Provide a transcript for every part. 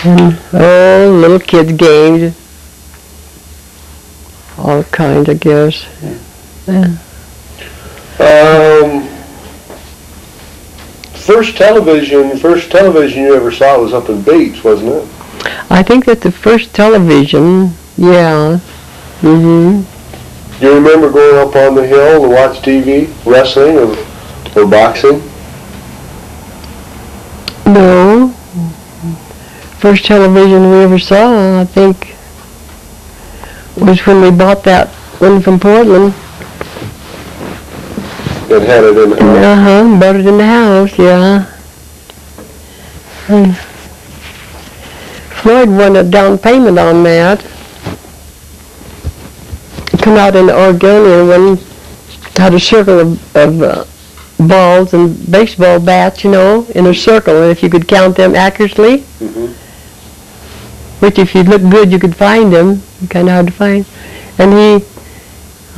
And little kids games, all kinds, I guess. Yeah. First television you ever saw was up in Bates, wasn't it? I think that the first television, yeah. Mm-hmm. Do you remember going up on the hill to watch TV, wrestling, or boxing? No. First television we ever saw, I think, was when we bought that one from Portland. It had it in the house? Bought it in the house, yeah. And Floyd won a down payment on that. Come out in the Oregonian one, had a circle of balls and baseball bats, in a circle, and if you could count them accurately, which if you look good you could find them, kind of hard to find. And he,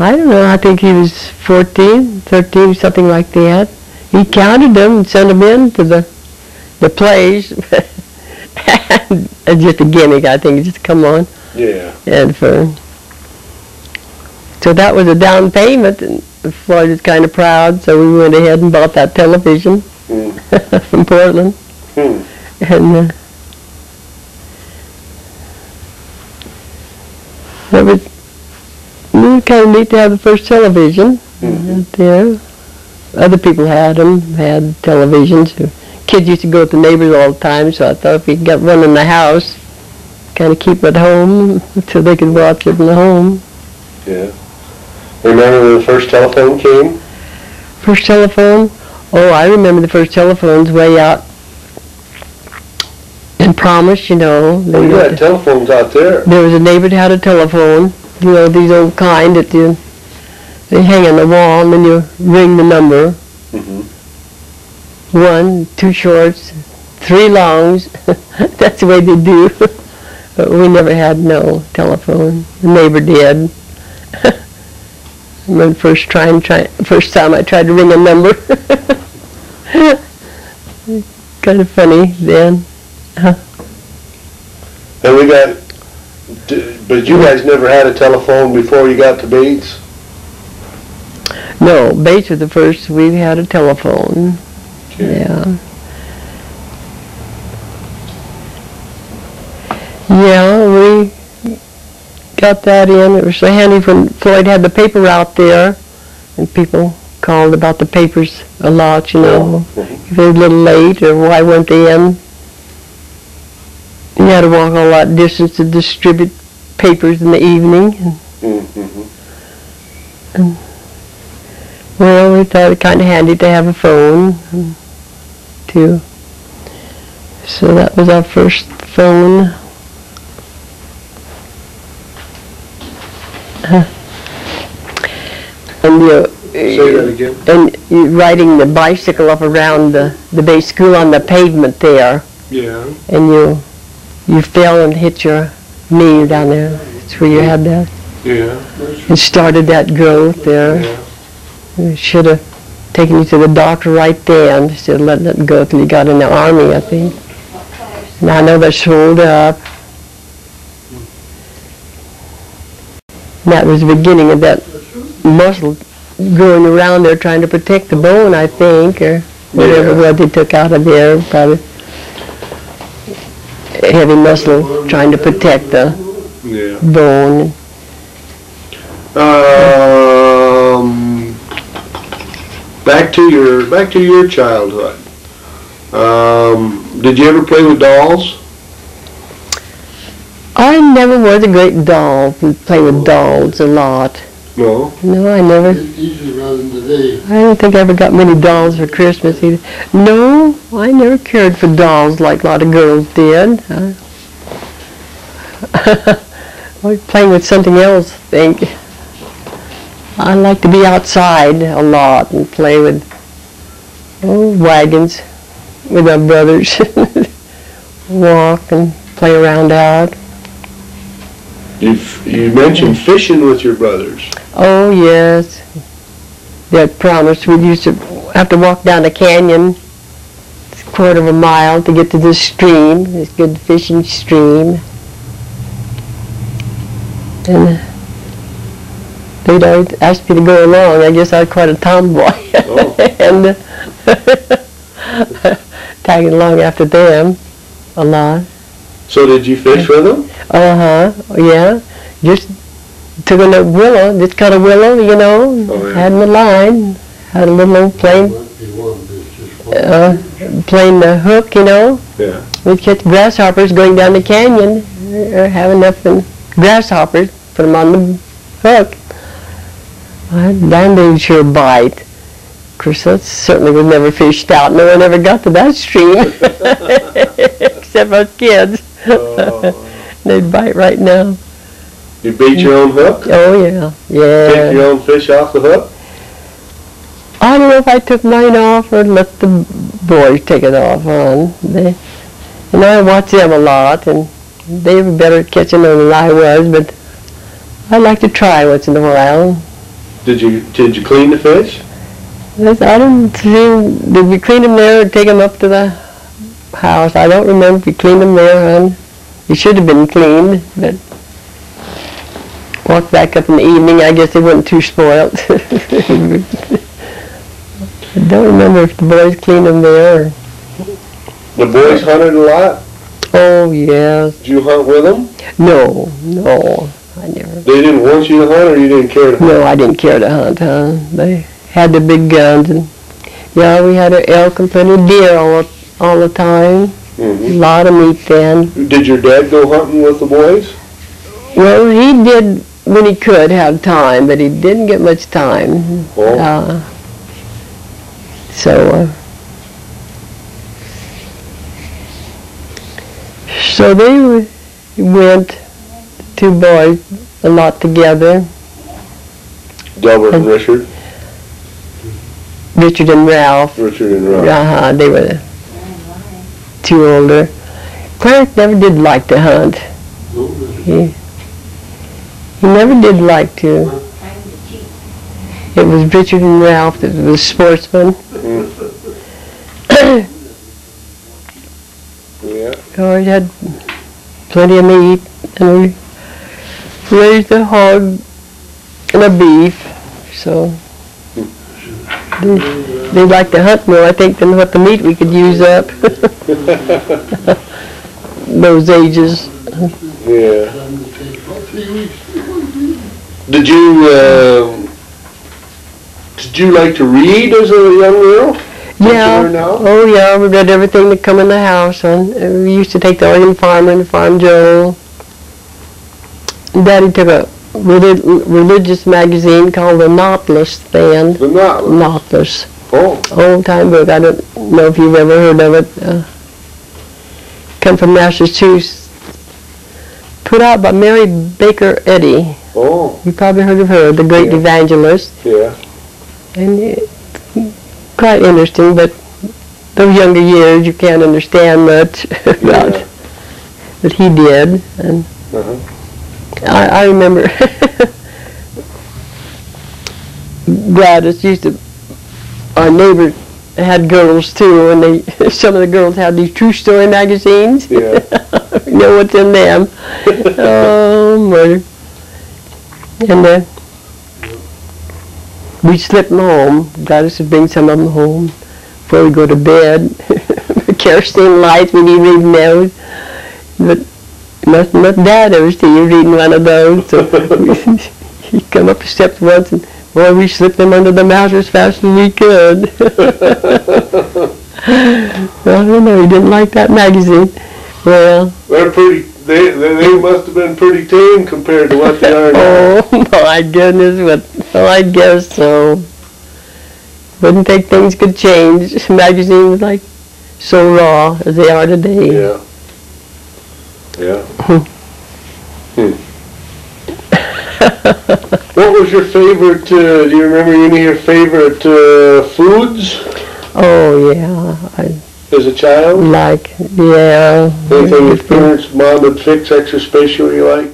I don't know, I think he was 14, 13, something like that. He counted them and sent them in to the plays. Just a gimmick, I think, just come on. Yeah. And so that was a down payment, and Floyd was kind of proud, so we went ahead and bought that television from Portland. And it was kind of neat to have the first television there. Other people had televisions. Kids used to go with the neighbors all the time, so I thought if we could get one in the house, kind of keep it at home until they could watch it in the home. Yeah. Remember when the first telephone came? First telephone? Oh, I remember the first telephones way out in Promise, Well, you had telephones out there. There was a neighbor that had a telephone, these old kind that they hang on the wall and then you ring the number. 1, 2 shorts, 3 longs. That's the way they do. But we never had no telephone. The neighbor did. I remember first time I tried to ring a number. Kind of funny then. And but you guys never had a telephone before you got to Bates? No, Bates was the first we had a telephone. Okay. Yeah. Yeah, we got that in. It was so handy when Floyd had the paper out there, and people called about the papers a lot, If they were a little late, or why weren't they in? You had to walk a lot of distance to distribute papers in the evening. And, well, we thought it kind of handy to have a phone, too. So that was our first phone. And Say that again. And you riding the bicycle up around the Bay School on the pavement there. Yeah. And you fell and hit your knee down there. That's where you had that. Yeah. It started that growth there. Yeah. We should have taken you to the doctor right there instead of letting it go till you got in the Army, I think. Now I know that's rolled up. And that was the beginning of that muscle growing around there trying to protect the bone, I think, or whatever what they took out of there, probably heavy muscle trying to protect the bone. Back to your childhood. Did you ever play with dolls? I never was a great doll, play with dolls a lot. No? No, I never. I don't think I ever got many dolls for Christmas either. No, I never cared for dolls like a lot of girls did. I was playing with something else, I think. I like to be outside a lot and play with wagons with my brothers. Walk and play around out. You mentioned fishing with your brothers. Oh, yes. That promise. We used to have to walk down a canyon quarter of a mile to get to this stream, this good fishing stream. And they'd always ask me to go along. I guess I was quite a tomboy. Oh. And tagging along after them a lot. So did you fish with them? Yeah. Just took a willow, just cut a willow, you know, had my line, had a little old plain hook, you know. Yeah. We'd catch grasshoppers going down the canyon, or have enough grasshoppers, put them on the hook. Then they'd sure bite. Of course, that certainly was never fished out. No one ever got to that stream, except us kids. They'd bite right now. You bait your own hook? Oh, yeah. Yeah. Take your own fish off the hook? I don't know if I took mine off or let the boys take it off on. And I watched them a lot, and they were better at catching them than I was, but I like to try once in a while. Did you clean the fish? I don't see, did we clean them there or take them up to the house? I don't remember if we cleaned them there, hon. It should have been cleaned, but walked back up in the evening. I guess they weren't too spoiled. I don't remember if the boys cleaned them there. The boys hunted a lot? Oh, yeah. Did you hunt with them? No, I never. They didn't want you to hunt, or you didn't care to hunt? No, I didn't care to hunt, huh? They had the big guns, and yeah, we had an elk and plenty of deer all the time. Mm-hmm. A lot of meat then. Did your dad go hunting with the boys? Well, he did when he could have time, but he didn't get much time. Oh. So they went, two boys, a lot together. Delbert and Richard? Richard and Ralph. Richard and Ralph. They were two older. Clarence never did like to hunt. He never did like to. It was Richard and Ralph that was sportsmen. Yeah. Oh, we had plenty of meat, and we raised a hog and a beef, so they like to hunt more, I think, than what the meat we could use up. Those ages. Yeah. Did you like to read as a young girl? Yeah. Oh, yeah. We read everything that come in the house. And we used to take the Oregon Farmer and the Farm Journal. Daddy took a religious magazine called The Nautilus then. The Nautilus? Nautilus. Oh. Old time book. I don't know if you've ever heard of it. Come from Massachusetts. Put out by Mary Baker Eddy. Oh. You probably heard of her, the great evangelist. Yeah. And quite interesting, but those younger years you can't understand much about. But he did, and I remember Gladys used to. Our neighbor had girls too, and some of the girls had these true story magazines. Yeah. You know what's in them? Oh, murder! And we'd slip them home. Gladys would bring some of them home before we go to bed. Kerosene lights, we'd be reading those. But mustn't let Dad ever see you reading one of those. So he'd come up the steps once, and boy, we slipped them under the mattress as fast as we could. Well, I don't know, he didn't like that magazine. Well, they're pretty. They must have been pretty tame compared to what they are now. Oh my goodness! I guess so. Wouldn't think things could change. Magazines like so raw as they are today. Yeah. Yeah. What was your favorite? Do you remember any of your favorite foods? Oh yeah. As a child? Anything your parents, mom would fix extra special you like?